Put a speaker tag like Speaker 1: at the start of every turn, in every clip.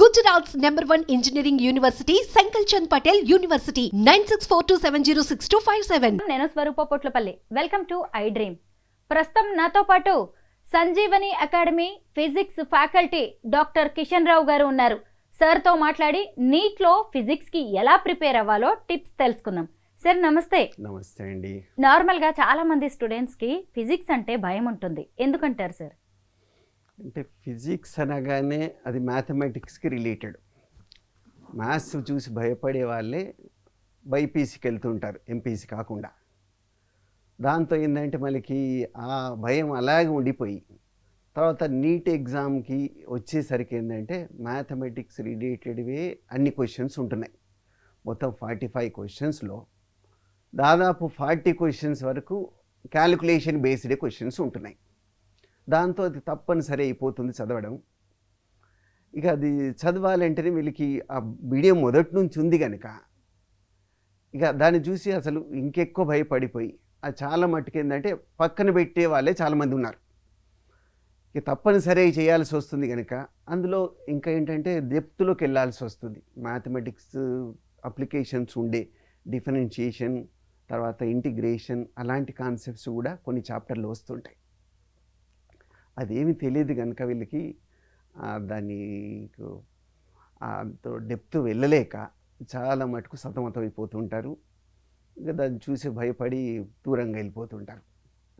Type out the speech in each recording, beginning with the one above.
Speaker 1: Gujarat's #1 engineering university, Sankalchand Patel University, 9642706257.
Speaker 2: నేను Swarupa Potlapalli. Welcome to I dream. ప్రస్తుతం నాతో పాటు Sanjeevani academy physics faculty doctor Kishan Rao గారు ఉన్నారు. సార్తో మాట్లాడి నీట్లో ఫిజిక్స్కి ఎలా ప్రిపేర్ అవ్వాలో టిప్స్ తెలుసుకుందాం. సార్ నమస్తే.
Speaker 3: నమస్తే అండి.
Speaker 2: నార్మల్గా చాలా మంది స్టూడెంట్స్కి ఫిజిక్స్ అంటే భయం ఉంటుంది, ఎందుకంటారు సార్?
Speaker 3: అంటే ఫిజిక్స్ అనగానే అది మ్యాథమెటిక్స్కి రిలేటెడ్. మ్యాథ్స్ చూసి భయపడే వాళ్ళే బైపీసీకి వెళ్తుంటారు, ఎంపీసీ కాకుండా. దాంతో ఏంటంటే మనకి ఆ భయం అలాగే ఉండిపోయి తర్వాత నీట్ ఎగ్జామ్కి వచ్చేసరికి ఏంటంటే మ్యాథమెటిక్స్ రిలేటెడ్వే అన్ని క్వశ్చన్స్ ఉంటున్నాయి. మొత్తం 45 క్వశ్చన్స్లో దాదాపు 40 క్వశ్చన్స్ వరకు క్యాలిక్యులేషన్ బేస్డ్ క్వశ్చన్స్ ఉంటున్నాయి. దాంతో అది తప్పనిసరి అయిపోతుంది చదవడం. ఇక అది చదవాలంటేనే వీళ్ళకి ఆ వీడియో మొదటి నుంచి ఉంది కనుక ఇక దాన్ని చూసి అసలు ఇంకెక్కువ భయపడిపోయి అది చాలా మట్టుకు ఏంటంటే పక్కన పెట్టే వాళ్ళే చాలామంది ఉన్నారు. ఇక తప్పనిసరి చేయాల్సి వస్తుంది కనుక అందులో ఇంకా ఏంటంటే డెప్త్లోకి వెళ్ళాల్సి వస్తుంది. మ్యాథమెటిక్స్ అప్లికేషన్స్ ఉండే డిఫరెన్షియేషన్, తర్వాత ఇంటిగ్రేషన్, అలాంటి కాన్సెప్ట్స్ కూడా కొన్ని చాప్టర్లు వస్తుంటాయి. అదేమి తెలియదు కనుక వీళ్ళకి దాన్ని డెప్త్ వెళ్ళలేక చాలా మటుకు సతమతం అయిపోతుంటారు. ఇంకా దాన్ని చూసి భయపడి దూరంగా వెళ్ళిపోతుంటారు.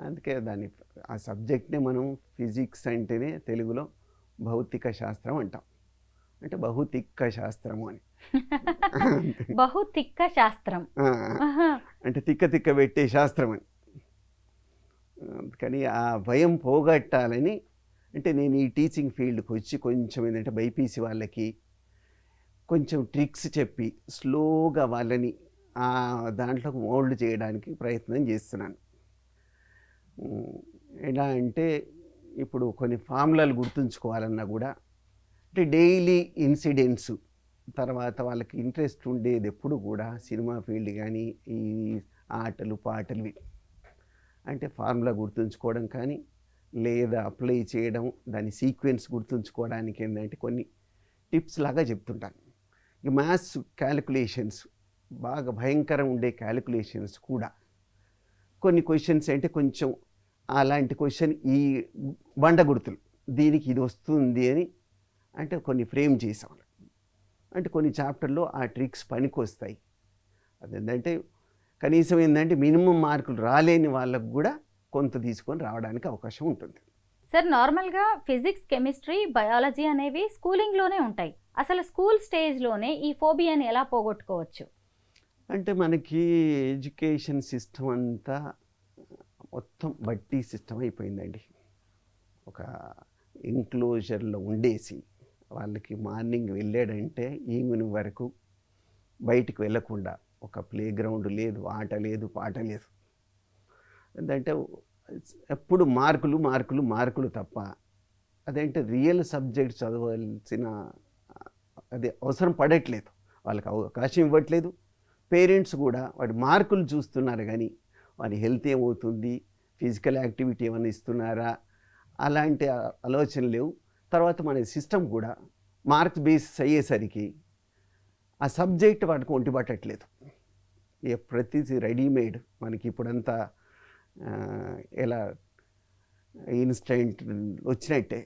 Speaker 3: అందుకే దాన్ని ఆ సబ్జెక్ట్నే మనం ఫిజిక్స్ అంటేనే తెలుగులో భౌతిక శాస్త్రం అంటాం. అంటే బహుతిక్క శాస్త్రము అని.
Speaker 2: బహుతిక్క శాస్త్రం
Speaker 3: అంటే తిక్క తిక్క పెట్టే శాస్త్రం అని. కానీ ఆ భయం పోగొట్టాలని అంటే నేను ఈ టీచింగ్ ఫీల్డ్కి వచ్చి కొంచెం ఏంటంటే బైపీసీ వాళ్ళకి కొంచెం ట్రిక్స్ చెప్పి స్లోగా వాళ్ళని ఆ దాంట్లోకి మోల్డ్ చేయడానికి ప్రయత్నం చేస్తున్నాను. ఎలా అంటే ఇప్పుడు కొన్ని ఫార్ములాలు గుర్తుంచుకోవాలన్నా కూడా అంటే డైలీ ఇన్సిడెంట్స్, తర్వాత వాళ్ళకి ఇంట్రెస్ట్ ఉండేది ఎప్పుడు కూడా సినిమా ఫీల్డ్ కానీ ఈ ఆటలు పాటలు అంటే ఫార్ములా గుర్తుంచుకోవడం కానీ లేదా అప్లై చేయడం, దాని సీక్వెన్స్ గుర్తుంచుకోవడానికి ఏంటంటే కొన్ని టిప్స్ లాగా చెప్తుంటాను. ఇక మ్యాథ్స్ క్యాలిక్యులేషన్స్ బాగా భయంకరం ఉండే క్యాలిక్యులేషన్స్ కూడా కొన్ని క్వశ్చన్స్ అంటే కొంచెం అలాంటి క్వశ్చన్ ఈ బండ గుర్తులు దీనికి ఇది వస్తుంది అని అంటే కొన్ని ఫ్రేమ్ చేసాం. అంటే కొన్ని చాప్టర్లో ఆ ట్రిక్స్ పనికి వస్తాయి. అదేంటంటే కనీసం ఏంటంటే మినిమం మార్కులు రాలేని వాళ్ళకు కూడా కొంత తీసుకొని రావడానికి అవకాశం ఉంటుంది.
Speaker 2: సార్ నార్మల్గా ఫిజిక్స్, కెమిస్ట్రీ, బయాలజీ అనేవి స్కూలింగ్లోనే ఉంటాయి. అసలు స్కూల్ స్టేజ్లోనే ఈ ఫోబియాని ఎలా పోగొట్టుకోవచ్చు?
Speaker 3: అంటే మనకి ఎడ్యుకేషన్ సిస్టమ్ అంతా మొత్తం బట్టి సిస్టమ్ అయిపోయిందండి. ఒక ఎన్క్లోజర్లో ఉండేసి వాళ్ళకి మార్నింగ్ వెళ్ళాడంటే ఈవినింగ్ వరకు బయటికి వెళ్ళకుండా, ఒక ప్లే గ్రౌండ్ లేదు, ఆట లేదు, పాట లేదు. ఏంటంటే ఎప్పుడు మార్కులు మార్కులు మార్కులు తప్ప అదేంటే రియల్ సబ్జెక్ట్ చదవాల్సిన అదే అవసరం పడట్లేదు, వాళ్ళకి అవకాశం ఇవ్వట్లేదు. పేరెంట్స్ కూడా వాడి మార్కులు చూస్తున్నారు కానీ వాడి హెల్త్ ఏమవుతుంది, ఫిజికల్ యాక్టివిటీ ఏమైనా ఇస్తున్నారా, అలాంటి ఆలోచన లేవు. తర్వాత మన సిస్టమ్ కూడా మార్క్స్ బేస్ అయ్యేసరికి ఆ సబ్జెక్ట్ వాటికి ఒంటి పట్టట్లేదు. ప్రతిదీ రెడీమేడ్ మనకి ఇప్పుడంతా ఎలా ఇన్స్టెంట్ వచ్చినట్టే,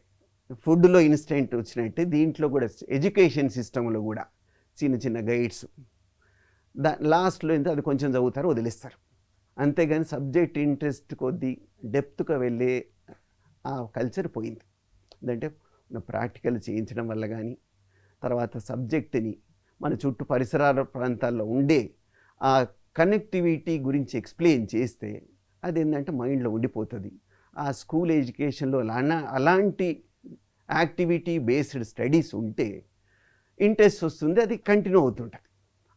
Speaker 3: ఫుడ్లో ఇన్స్టెంట్ వచ్చినట్టే దీంట్లో కూడా ఎడ్యుకేషన్ సిస్టంలో కూడా చిన్న చిన్న గైడ్స్ లాస్ట్లో ఎంత అది కొంచెం చదువుతారు, వదిలేస్తారు. అంతేగాని సబ్జెక్ట్ ఇంట్రెస్ట్ కొద్దీ డెప్త్గా వెళ్ళే ఆ కల్చర్ పోయింది. అంటే ప్రాక్టికల్ చేయించడం వల్ల కానీ, తర్వాత సబ్జెక్ట్ని మన చుట్టూ పరిసరాల ప్రాంతాల్లో ఉండే ఆ కనెక్టివిటీ గురించి ఎక్స్ప్లెయిన్ చేస్తే అది ఏంటంటే మైండ్లో ఉండిపోతుంది. ఆ స్కూల్ ఎడ్యుకేషన్లో అలాంటి యాక్టివిటీ బేస్డ్ స్టడీస్ ఉంటే ఇంట్రెస్ట్ వస్తుంది, అది కంటిన్యూ అవుతుంటుంది.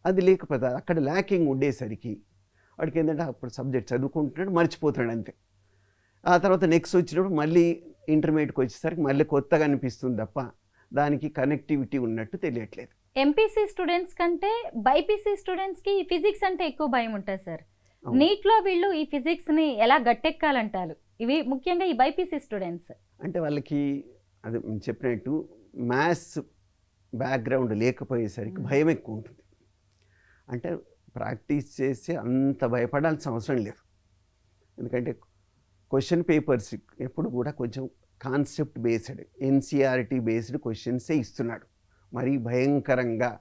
Speaker 3: అది లేకపోతే అక్కడ ల్యాకింగ్ ఉండేసరికి వాడికి ఏంటంటే అప్పుడు సబ్జెక్ట్ చదువుకుంటున్నాడు, మర్చిపోతున్నాడు అంతే. ఆ తర్వాత నెక్స్ట్ వచ్చినప్పుడు మళ్ళీ ఇంటర్మీడియట్కి వచ్చేసరికి మళ్ళీ కొత్తగా అనిపిస్తుంది తప్ప దానికి కనెక్టివిటీ ఉన్నట్టు తెలియట్లేదు.
Speaker 2: ఎంపీసీ స్టూడెంట్స్ కంటే బైపీసీ స్టూడెంట్స్కి ఫిజిక్స్ అంటే ఎక్కువ భయం ఉంటుంది సార్. నీట్లో వీళ్ళు ఈ ఫిజిక్స్ని ఎలా గట్టెక్కాలంటారు? ఇవి ముఖ్యంగా ఈ బైపీసీ స్టూడెంట్స్
Speaker 3: అంటే వాళ్ళకి అది చెప్పినట్టు మ్యాథ్స్ బ్యాక్గ్రౌండ్ లేకపోయేసరికి భయం ఎక్కువ ఉంటుంది. అంటే ప్రాక్టీస్ చేసి అంత భయపడాల్సిన అవసరం లేదు. ఎందుకంటే క్వశ్చన్ పేపర్స్ ఎప్పుడు కూడా కొంచెం కాన్సెప్ట్ బేస్డ్, ఎన్సీఆర్టీ బేస్డ్ క్వశ్చన్సే ఇస్తున్నాడు. మరీ భయంకరంగా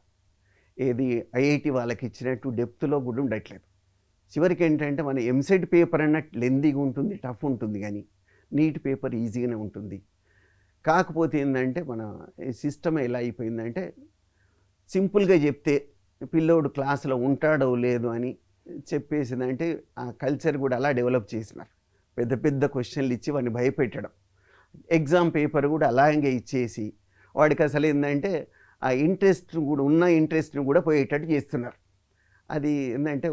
Speaker 3: ఏది ఐఐటి వాళ్ళకి ఇచ్చినట్టు డెప్త్లో కూడా ఉండట్లేదు. చివరికి ఏంటంటే మన ఎంసెట్ పేపర్ అన్నట్టు లెందీగా ఉంటుంది, టఫ్ ఉంటుంది, కానీ నీట్ పేపర్ ఈజీగానే ఉంటుంది. కాకపోతే ఏంటంటే మన సిస్టమ్ ఎలా అయిపోయిందంటే సింపుల్గా చెప్తే పిల్లోడు క్లాసులో ఉంటాడో లేదో అని చెప్పేసిందంటే ఆ కల్చర్ కూడా అలా డెవలప్ చేసినారు. పెద్ద పెద్ద క్వశ్చన్లు ఇచ్చి వాడిని భయపెట్టడం, ఎగ్జామ్ పేపర్ కూడా అలాగే ఇచ్చేసి వాడికి అసలు ఏంటంటే ఆ ఇంట్రెస్ట్ కూడా ఉన్న ఇంట్రెస్ట్ని కూడా పోయేటట్టు చేస్తున్నారు. అది ఏంటంటే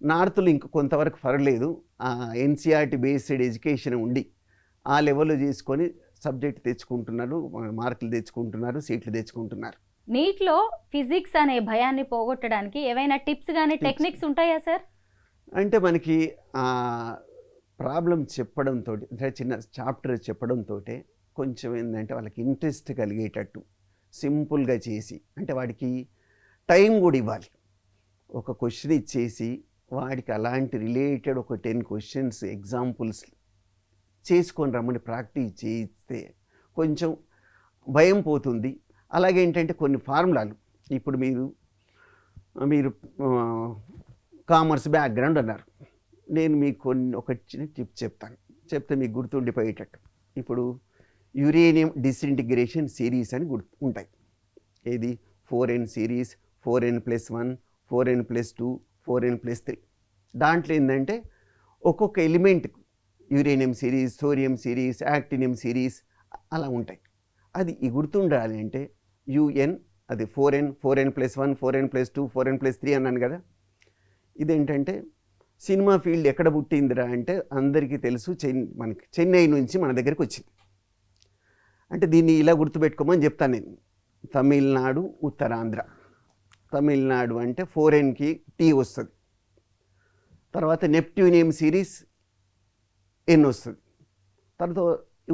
Speaker 3: నార్త్లో ఇంక కొంతవరకు పర్లేదు, ఆ ఎన్సీఆర్టీ బేస్డ్ ఎడ్యుకేషన్ ఉండి ఆ లెవెల్లో చేసుకొని సబ్జెక్ట్ తెచ్చుకుంటున్నారు, మార్కులు తెచ్చుకుంటున్నారు, సీట్లు తెచ్చుకుంటున్నారు.
Speaker 2: నీట్లో ఫిజిక్స్ అనే భయాన్ని పోగొట్టడానికి ఏవైనా టిప్స్ కానీ టెక్నిక్స్ ఉంటాయా సార్?
Speaker 3: అంటే మనకి ప్రాబ్లం చెప్పడంతో, చిన్న చాప్టర్ చెప్పడంతో కొంచెం ఏంటంటే వాళ్ళకి ఇంట్రెస్ట్ కలిగేటట్టు సింపుల్గా చేసి, అంటే వాడికి టైం కూడా ఇవ్వాలి. ఒక క్వశ్చన్ ఇచ్చేసి వాడికి అలాంటి రిలేటెడ్ ఒక 10 క్వశ్చన్స్ ఎగ్జాంపుల్స్ చేసుకొని రమ్మని ప్రాక్టీస్ చేయిస్తే కొంచెం భయం పోతుంది. అలాగే ఏంటంటే కొన్ని ఫార్ములాలు, ఇప్పుడు మీరు కామర్స్ బ్యాక్గ్రౌండ్ అన్నారు, నేను మీకు ఒక చిన్న టిప్ చెప్తే మీకు గుర్తుండిపోయేటట్టు. ఇప్పుడు యురేనియం డిసింటిగ్రేషన్ సిరీస్ అని ఉంటాయి. ఏది 4n series, 4n+1, 4n+2, 4n+3. దాంట్లో ఏంటంటే ఒక్కొక్క element uranium series, sodium series, actinium series అలా ఉంటాయి. అది గుర్తుండాలి అంటే UN, అది 4n, 4n+1, 4n+2, 4n+3 అన్నాను కదా. ఇదేంటంటే సినిమా ఫీల్డ్ ఎక్కడ పుట్టిందిరా అంటే అందరికీ తెలుసు, మనకి చెన్నై నుంచి మన దగ్గరికి వచ్చింది. అంటే దీన్ని ఇలా గుర్తుపెట్టుకోమని చెప్తాను నేను. తమిళనాడు, ఉత్తరాంధ్ర. తమిళనాడు అంటే 4nకి T వస్తుంది, తర్వాత నెప్ట్యూనియం సిరీస్ N వస్తుంది, తర్వాత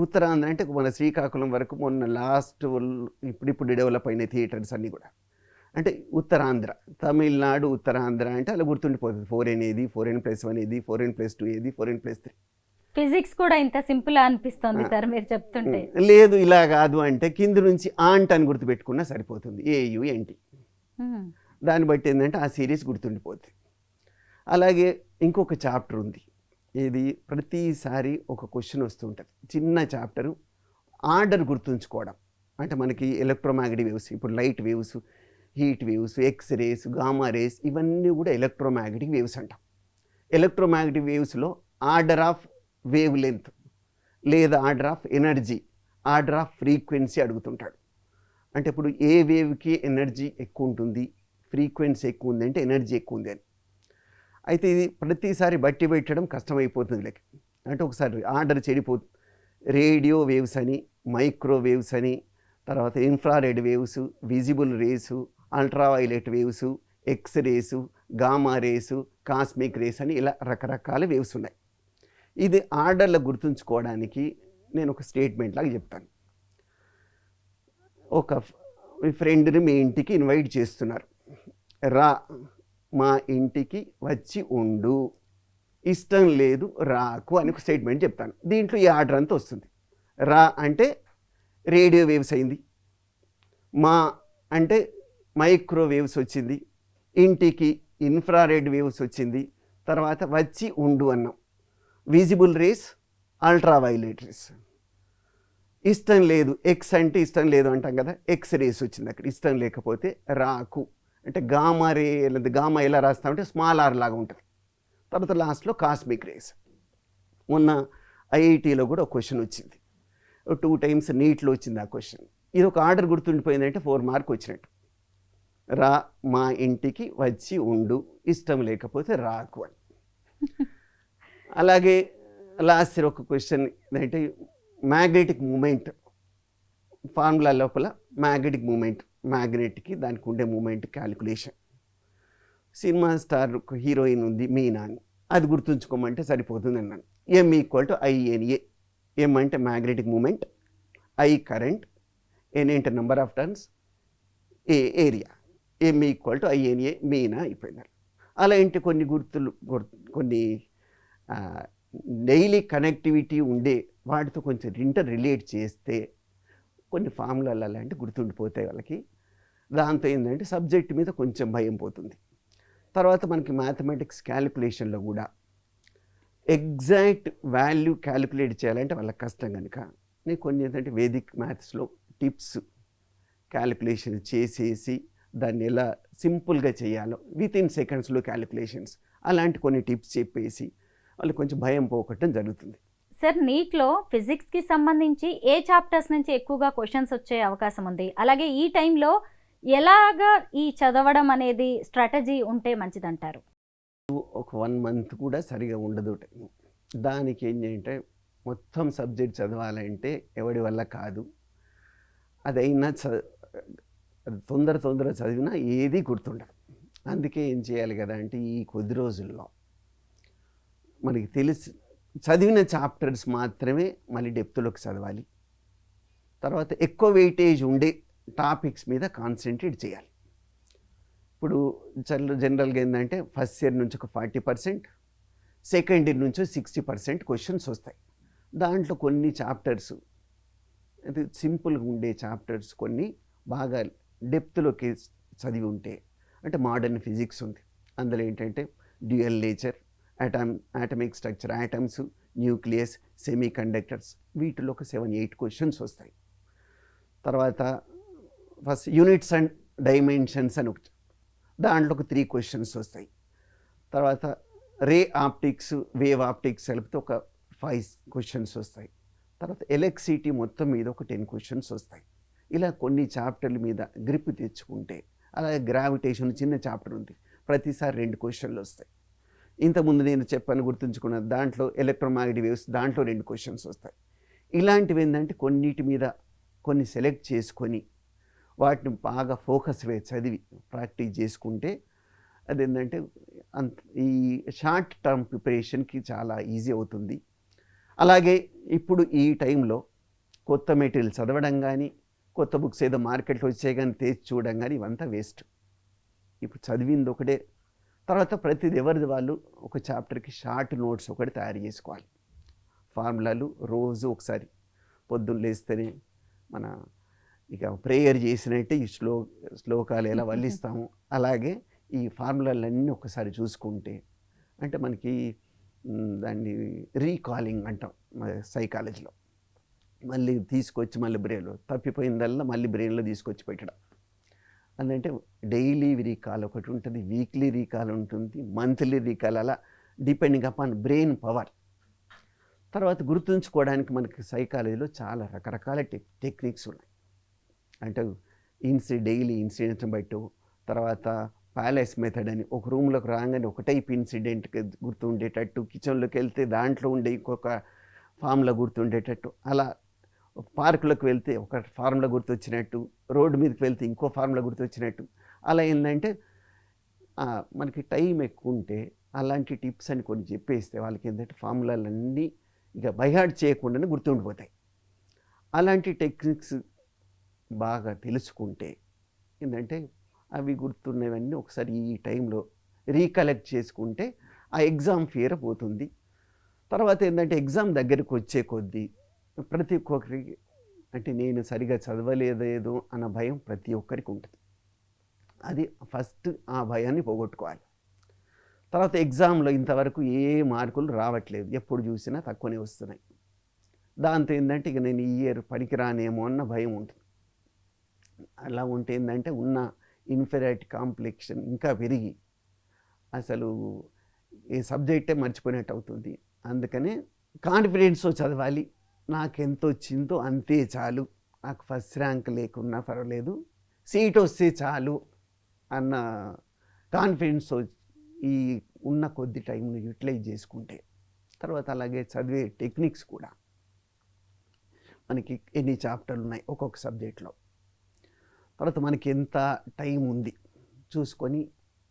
Speaker 3: ఉత్తరాంధ్ర అంటే మన శ్రీకాకుళం వరకు మొన్న లాస్ట్ ఇప్పుడు డెవలప్ అయిన థియేటర్స్ అన్నీ కూడా అంటే ఉత్తరాంధ్ర. తమిళనాడు ఉత్తరాంధ్ర అంటే అలా గుర్తుండిపోతుంది. 4n ఏది, 4n+1 ఏది, 4n+2 ఏది, 4n+3.
Speaker 2: ఫిజిక్స్ కూడా ఇంత సింపుల్ అనిపిస్తుంది సార్ మీరు చెప్తుంటే.
Speaker 3: లేదు ఇలా కాదు అంటే కింద నుంచి ఆంట్ అని గుర్తుపెట్టుకున్నా సరిపోతుంది, AUNT. దాన్ని బట్టి ఏంటంటే ఆ సిరీస్ గుర్తుండిపోతుంది. అలాగే ఇంకొక చాప్టర్ ఉంది, ఇది ప్రతిసారి ఒక క్వశ్చన్ వస్తుంటుంది, చిన్న చాప్టరు, ఆర్డర్ గుర్తుంచుకోవడం. అంటే మనకి ఎలక్ట్రోమాగ్నెటిక్ వేవ్స్, ఇప్పుడు light waves, heat waves, X rays, gamma rays, ఇవన్నీ కూడా ఎలక్ట్రోమాగ్నెటిక్ వేవ్స్ అంటాం. ఎలక్ట్రోమాగ్నెటిక్ వేవ్స్లో ఆర్డర్ ఆఫ్ వేవ్ లెంత్ లేదా order of energy, order of frequency అడుగుతుంటాడు. అంటే ఇప్పుడు ఏ వేవ్కి ఎనర్జీ ఎక్కువ ఉంటుంది, ఫ్రీక్వెన్సీ ఎక్కువ ఉంది అంటే ఎనర్జీ ఎక్కువ ఉంది అని. అయితే ఇది ప్రతిసారి బట్టి పెట్టడం కష్టమైపోతుంది. లెక్క అంటే ఒకసారి ఆర్డర్ చెడిపోతుంది. రేడియో వేవ్స్ అని, మైక్రోవేవ్స్ అని, తర్వాత infrared waves, visible race, ultraviolet waves, X-rays, gamma race, cosmic race అని ఇలా రకరకాల వేవ్స్ ఉన్నాయి. ఇది ఆర్డర్లో గుర్తుంచుకోవడానికి నేను ఒక స్టేట్మెంట్ లాగా చెప్తాను. ఒక మీ ఫ్రెండ్ని మీ ఇంటికి ఇన్వైట్ చేస్తున్నారు, రా మా ఇంటికి వచ్చి ఉండు, ఇష్టం లేదు రాకు అని ఒక స్టేట్మెంట్ చెప్తాను. దీంట్లో ఈ ఆర్డర్ అంతా వస్తుంది. రా అంటే రేడియో వేవ్స్ అయింది, మా అంటే మైక్రోవేవ్స్ వచ్చింది, ఇంటికి ఇన్ఫ్రారెడ్ వేవ్స్ వచ్చింది, తర్వాత వచ్చి ఉండు అన్నాం, విజిబుల్ రేస్, అల్ట్రావైలెట్ రేస్. ఇష్టం లేదు, ఎక్స్ అంటే ఇష్టం లేదు అంటాం కదా, ఎక్స్ రేస్ వచ్చింది అక్కడ. ఇష్టం లేకపోతే రాకు అంటే గామా రే, గామా ఎలా రాస్తామంటే స్మాల్ ఆర్ లాగా ఉంటుంది. తర్వాత లాస్ట్లో కాస్మిక్ రేస్. మొన్న ఐఐటీలో కూడా ఒక క్వశ్చన్ వచ్చింది, 2 times నీట్లో వచ్చింది ఆ క్వశ్చన్. ఇది ఒక ఆర్డర్ గుర్తుండిపోయిందంటే 4 మార్క్ వచ్చినట్టు. రా మా ఇంటికి వచ్చి ఉండు, ఇష్టం లేకపోతే రాకు అని. అలాగే లాస్ట్ ఒక క్వశ్చన్ ఏంటంటే మ్యాగ్నెటిక్ మూమెంట్ ఫార్ములా లోపల మ్యాగ్నెటిక్ మూమెంట్, మ్యాగ్నెట్కి దానికి ఉండే moment calculation. Cinema star heroine ఉంది మీనా అని, అది గుర్తుంచుకోమంటే సరిపోతుంది అన్నాను. M=INA. M అంటే magnetic moment, I current, N అంటే number of turns, area ME=INA Meena అయిపోయింది. అలా ఏంటి కొన్ని కొన్ని డైలీ కనెక్టివిటీ ఉండే వాటితో కొంచెం రిలేట్ చేస్తే కొన్ని ఫార్ములాలు అలాంటి గుర్తుండిపోతాయి వాళ్ళకి. దాంతో ఏంటంటే సబ్జెక్ట్ మీద కొంచెం భయం పోతుంది. తర్వాత మనకి మ్యాథమెటిక్స్ క్యాలిక్యులేషన్లో కూడా ఎగ్జాక్ట్ వాల్యూ క్యాలిక్యులేట్ చేయాలంటే వాళ్ళకి కష్టం కనుక నేను కొన్ని ఏంటంటే వేదిక్ మ్యాథ్స్లో టిప్స్ క్యాలిక్యులేషన్ చేసేసి దాన్ని ఎలా సింపుల్గా చేయాలో వితిన్ సెకండ్స్లో క్యాలిక్యులేషన్స్ అలాంటి కొన్ని టిప్స్ చెప్పేసి వాళ్ళు కొంచెం భయం పోగొట్టడం జరుగుతుంది.
Speaker 2: సార్, నీట్లో ఫిజిక్స్కి సంబంధించి ఏ చాప్టర్స్ నుంచి ఎక్కువగా క్వశ్చన్స్ వచ్చే అవకాశం ఉంది? అలాగే ఈ టైంలో ఎలాగా ఈ చదవడం అనేది స్ట్రాటజీ ఉంటే మంచిదంటారు?
Speaker 3: ఒక 1 month కూడా సరిగా ఉండదు టైం. దానికి ఏంటంటే మొత్తం సబ్జెక్ట్ చదవాలంటే ఎవడి వల్ల కాదు. అదైనా తొందర చదివినా ఏది గుర్తుండదు. అందుకే ఏం చేయాలి కదా అంటే ఈ కొద్ది రోజుల్లో మనకి చదివిన చాప్టర్స్ మాత్రమే మళ్ళీ డెప్త్లోకి చదవాలి. తర్వాత ఎక్కువ వెయిటేజ్ ఉండే టాపిక్స్ మీద కాన్సన్ట్రేట్ చేయాలి. ఇప్పుడు జనరల్గా ఏంటంటే ఫస్ట్ ఇయర్ నుంచి ఒక 40%, సెకండ్ ఇయర్ నుంచి 60% క్వశ్చన్స్ వస్తాయి. దాంట్లో కొన్ని చాప్టర్స్ అది సింపుల్గా ఉండే చాప్టర్స్ కొన్ని బాగా డెప్త్లోకి చదివి ఉంటే, అంటే మోడర్న్ ఫిజిక్స్ ఉంది, అందులో ఏంటంటే dual nature, atomic structure, atoms, nucleus, semi conductors, వీటిలో ఒక 7-8 క్వశ్చన్స్ వస్తాయి. తర్వాత ఫస్ట్ యూనిట్స్ అండ్ డైమెన్షన్స్ అని ఒకటి, దాంట్లో ఒక 3 క్వశ్చన్స్ వస్తాయి. తర్వాత రే ఆప్టిక్స్, వేవ్ ఆప్టిక్స్ కలిపితే ఒక 5 క్వశ్చన్స్ వస్తాయి. తర్వాత ఎలక్ట్రిసిటీ మొత్తం మీద ఒక 10 క్వశ్చన్స్ వస్తాయి. ఇలా కొన్ని చాప్టర్ల మీద గ్రిప్ తెచ్చుకుంటే, అలాగే గ్రావిటేషన్ చిన్న చాప్టర్ ఉంది, ప్రతిసారి 2 క్వశ్చన్లు వస్తాయి. ఇంతకుముందు నేను చెప్పాను గుర్తుంచుకున్న దాంట్లో ఎలక్ట్రోమాగ్నెటిక్ వేవ్స్, దాంట్లో 2 క్వశ్చన్స్ వస్తాయి. ఇలాంటివి ఏంటంటే కొన్నిటి మీద కొన్ని సెలెక్ట్ చేసుకొని వాటిని బాగా ఫోకస్ చదివి ప్రాక్టీస్ చేసుకుంటే అదేంటంటే ఈ షార్ట్ టర్మ్ ప్రిపరేషన్కి చాలా ఈజీ అవుతుంది. అలాగే ఇప్పుడు ఈ టైంలో కొత్త మెటీరియల్ చదవడం కానీ, కొత్త బుక్స్ ఏదో మార్కెట్లో వచ్చాయి కానీ తెచ్చి చూడడం కానీ ఇవంతా వేస్ట్. ఇప్పుడు చదివింది ఒకటే. తర్వాత ప్రతిది ఎవరిది వాళ్ళు ఒక చాప్టర్కి షార్ట్ నోట్స్ ఒకటి తయారు చేసుకోవాలి. ఫార్ములాలు రోజు ఒకసారి పొద్దున్న లేస్తేనే మన ఇక ప్రేయర్ చేసినట్టే ఈ శ్లోకాలు ఎలా వల్లిస్తాము అలాగే ఈ ఫార్ములాలన్నీ ఒకసారి చూసుకుంటే, అంటే మనకి దాన్ని రీకాలింగ్ అంటాం సైకాలజీలో, మళ్ళీ తీసుకొచ్చి మళ్ళీ బ్రెయిన్లో తప్పిపోయిందల్లా మళ్ళీ బ్రెయిన్లో తీసుకొచ్చి పెట్టడం. అదంటే డైలీ రీకాల్ ఒకటి ఉంటుంది, వీక్లీ రీకాల్ ఉంటుంది, మంత్లీ రీకాల్, అలా డిపెండింగ్ అపాన్ బ్రెయిన్ పవర్. తర్వాత గుర్తుంచుకోవడానికి మనకి సైకాలజీలో చాలా రకరకాల టెక్నిక్స్ ఉన్నాయి. అంటే డైలీ ఇన్సిడెంట్ని బట్టి, తర్వాత ప్యాలెస్ మెథడ్ అని, ఒక రూమ్లోకి రాగానే ఒక టైప్ ఇన్సిడెంట్ గుర్తుండేటట్టు, కిచెన్లోకి వెళ్తే దాంట్లో ఉండే ఇంకొక ఫార్ములా గుర్తుండేటట్టు, అలా పార్కులోకి వెళ్తే ఒక ఫార్ములా గుర్తొచ్చినట్టు, రోడ్డు మీదకి వెళ్తే ఇంకో ఫార్ములా గుర్తొచ్చినట్టు, అలా ఏంటంటే మనకి టైం ఎక్కువ ఉంటే అలాంటి టిప్స్ అని కొన్ని చెప్పేస్తే వాళ్ళకి ఏంటంటే ఫార్ములాలన్నీ ఇక బైహార్ట్ చేయకుండానే గుర్తుండిపోతాయి. అలాంటి టెక్నిక్స్ బాగా తెలుసుకుంటే ఏంటంటే అవి గుర్తున్నవన్నీ ఒకసారి ఈ టైంలో రీకలెక్ట్ చేసుకుంటే ఆ ఎగ్జామ్ ఫియర్ పోతుంది. తర్వాత ఏంటంటే ఎగ్జామ్ దగ్గరికి వచ్చే కొద్దీ ప్రతి ఒక్కరికి అంటే నేను సరిగా చదవలేదేదో అన్న భయం ప్రతి ఒక్కరికి ఉంటుంది. అది ఫస్ట్ ఆ భయాన్ని పోగొట్టుకోవాలి. తర్వాత ఎగ్జామ్లో ఇంతవరకు ఏ మార్కులు రావట్లేదు, ఎప్పుడు చూసినా తక్కువనే వస్తున్నాయి. దాంతో ఏంటంటే ఇక నేను ఈ ఇయర్ పనికిరానేమో అన్న భయం ఉంటుంది. అలా ఉంటే ఏంటంటే ఉన్న ఇన్ఫీరియారిటీ కాంప్లెక్షన్ ఇంకా పెరిగి అసలు ఏ సబ్జెక్టే మర్చిపోయినట్టు అవుతుంది. అందుకనే కాన్ఫిడెన్స్తో చదవాలి. నాకు ఎంత వచ్చిందో అంతే చాలు, నాకు ఫస్ట్ ర్యాంక్ లేకున్నా పర్వాలేదు, సీట్ వస్తే చాలు అన్న కాన్ఫిడెన్స్తో ఈ ఉన్న కొద్ది టైంని యూటిలైజ్ చేసుకుంటే, తర్వాత అలాగే చదివే టెక్నిక్స్ కూడా మనకి ఎన్ని చాప్టర్లు ఉన్నాయి ఒక్కొక్క సబ్జెక్ట్లో, తర్వాత మనకి ఎంత టైం ఉంది చూసుకొని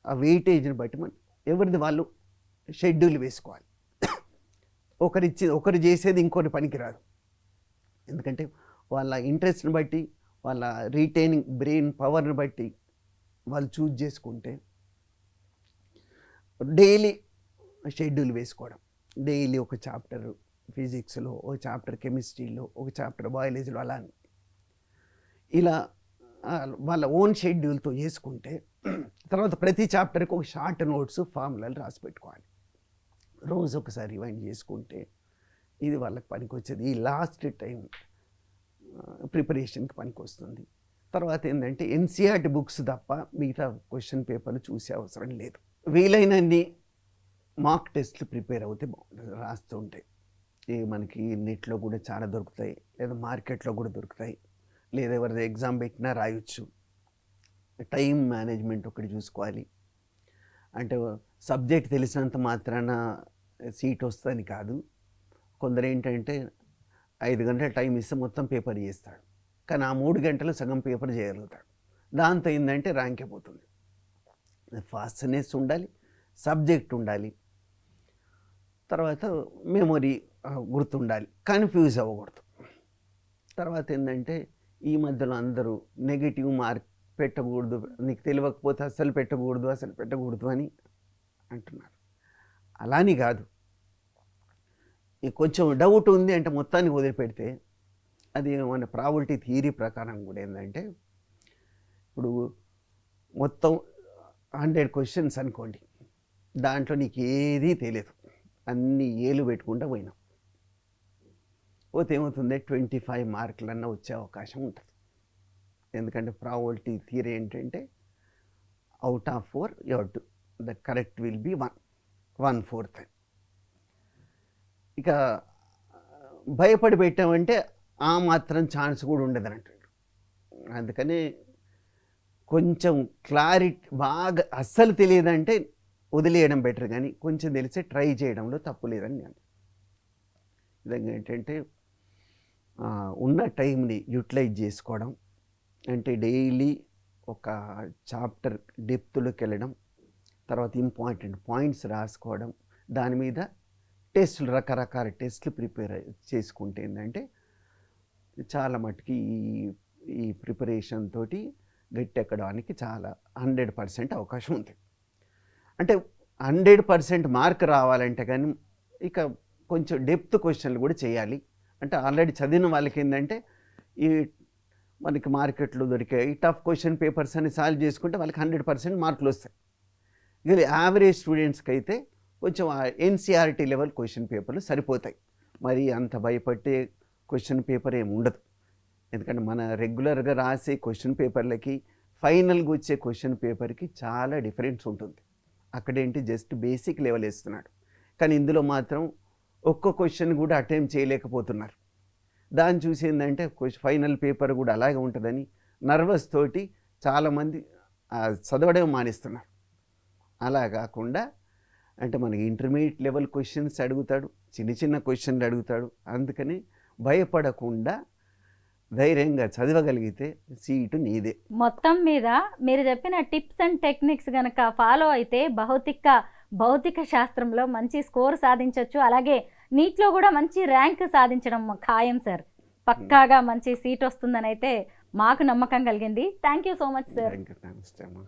Speaker 3: ఆ వెయిటేజ్ని బట్టి మనం ఎవరిది వాళ్ళు షెడ్యూల్ వేసుకోవాలి. ఒకరు చేసేది ఇంకోటి పనికిరాదు. ఎందుకంటే వాళ్ళ ఇంట్రెస్ట్ని బట్టి వాళ్ళ రీటైనింగ్ బ్రెయిన్ పవర్ని బట్టి వాళ్ళు చూజ్ చేసుకుంటే డైలీ షెడ్యూల్ వేసుకోవడం, డైలీ ఒక చాప్టర్ ఫిజిక్స్లో, ఒక చాప్టర్ కెమిస్ట్రీలో, ఒక చాప్టర్ బయాలజీలో, అలా అని ఇలా వాళ్ళ ఓన్ షెడ్యూల్తో చేసుకుంటే తర్వాత ప్రతి చాప్టర్కి ఒక షార్ట్ నోట్స్ ఫార్ములాలు రాసి పెట్టుకోవాలి. రోజు ఒకసారి రివైండ్ చేసుకుంటే ఇది వాళ్ళకి పనికి వచ్చేది. ఈ లాస్ట్ టైం ప్రిపరేషన్కి పనికి వస్తుంది. తర్వాత ఏంటంటే ఎన్సీఆర్టీ బుక్స్ తప్ప మిగతా క్వశ్చన్ పేపర్లు చూసే అవసరం లేదు. వీలైనన్ని మాక్ టెస్ట్లు ప్రిపేర్ అవుతే బాగుంటుంది. రాస్తుంటే మనకి నెట్లో కూడా చాలా దొరుకుతాయి, లేదా మార్కెట్లో కూడా దొరుకుతాయి, లేదా ఎవరిది ఎగ్జామ్ పెట్టినా రాయొచ్చు. టైం మేనేజ్మెంట్ ఒకటి చూసుకోవాలి. అంటే సబ్జెక్ట్ తెలిసినంత మాత్రాన సీట్ వస్తుందని కాదు. కొందరు ఏంటంటే 5 గంటల టైం ఇస్తే మొత్తం పేపర్ చేస్తాడు, కానీ ఆ 3 గంటలు సగం పేపర్ చేయగలుగుతాడు. దాంతో ఏంటంటే ర్యాంక్ అయిపోతుంది. ఫాస్ట్నెస్ ఉండాలి, సబ్జెక్ట్ ఉండాలి, తర్వాత మెమొరీ గుర్తుండాలి, కన్ఫ్యూజ్ అవ్వకూడదు. తర్వాత ఏంటంటే ఈ మధ్యలో అందరూ నెగిటివ్ మార్క్ పెట్టకూడదు, నీకు తెలియకపోతే అసలు పెట్టకూడదు అని అంటున్నారు. అలాని కాదు, కొంచెం డౌట్ ఉంది అంటే మొత్తాన్ని వదిలిపెడితే అది మన ప్రాబిలిటీ థియరీ ప్రకారం కూడా ఏంటంటే, ఇప్పుడు మొత్తం 100 క్వశ్చన్స్ అనుకోండి, దాంట్లో నీకు ఏదీ తెలియదు, అన్ని ఏలు పెట్టుకుంటూ పోయినాం, పోతే ఏమవుతుంది 25 మార్కులన్నా వచ్చే అవకాశం ఉంటుంది. ఎందుకంటే ప్రాబిలిటీ థియరీ ఏంటంటే out of 4 the correct will be 1/4. ఇక భయపడి పెట్టామంటే ఆ మాత్రం ఛాన్స్ కూడా ఉండదని అంటాడు. అందుకని కొంచెం క్లారిటీ బాగా అస్సలు తెలియదంటే వదిలేయడం బెటర్, కానీ కొంచెం తెలిసే ట్రై చేయడంలో తప్పు లేదని నేను. విధంగా ఏంటంటే ఉన్న టైంని యూటిలైజ్ చేసుకోవడం, అంటే డైలీ ఒక చాప్టర్ డెప్త్లోకి వెళ్ళడం, తర్వాత ఇంపార్టెంట్ పాయింట్స్ రాసుకోవడం, దాని మీద టెస్టులు, రకరకాల టెస్టులు ప్రిపేర్ చేసుకుంటే ఏంటంటే చాలా మటుకి ఈ ప్రిపరేషన్ తోటి గట్టెక్కడానికి చాలా 100% అవకాశం ఉంది. అంటే 100% మార్క్ రావాలంటే కానీ ఇక కొంచెం డెప్త్ క్వశ్చన్లు కూడా చేయాలి. అంటే ఆల్రెడీ చదివిన వాళ్ళకి ఏంటంటే ఈ మనకి మార్కెట్లో దొరికే ఈ టఫ్ క్వశ్చన్ పేపర్స్ అని సాల్వ్ చేసుకుంటే వాళ్ళకి 100% మార్కులు వస్తాయి. ఇక యావరేజ్ స్టూడెంట్స్కి అయితే కొంచెం ఎన్సీఆర్టీ లెవెల్ క్వశ్చన్ పేపర్లు సరిపోతాయి. మరి అంత భయపడే క్వశ్చన్ పేపర్ ఏమి ఉండదు. ఎందుకంటే మన రెగ్యులర్గా రాసే క్వశ్చన్ పేపర్లకి ఫైనల్గా వచ్చే క్వశ్చన్ పేపర్కి చాలా డిఫరెన్స్ ఉంటుంది. అక్కడేంటి జస్ట్ బేసిక్ లెవెల్ వేస్తున్నాడు, కానీ ఇందులో మాత్రం ఒక్క క్వశ్చన్ కూడా అటెంప్ట్ చేయలేకపోతున్నారు. దాన్ని చూసి ఏంటంటే ఫైనల్ పేపర్ కూడా అలాగే ఉంటుందని నర్వస్ తోటి చాలామంది చదవడం మానేస్తున్నారు. అలా కాకుండా అంటే మనకి ఇంటర్మీడియట్ లెవెల్ క్వశ్చన్స్ అడుగుతాడు, చిన్న చిన్న క్వశ్చన్లు అడుగుతాడు. అందుకని భయపడకుండా ధైర్యంగా చదవగలిగితే సీటు నీదే.
Speaker 2: మొత్తం మీద మీరు చెప్పిన టిప్స్ అండ్ టెక్నిక్స్ కనుక ఫాలో అయితే భౌతిక శాస్త్రంలో మంచి స్కోర్ సాధించవచ్చు. అలాగే నీట్లో కూడా మంచి ర్యాంక్ సాధించడం ఖాయం సార్. పక్కాగా మంచి సీట్ వస్తుందని అయితే మాకు నమ్మకం కలిగింది. Thank you so much sir.
Speaker 3: నమస్తే అమ్మా.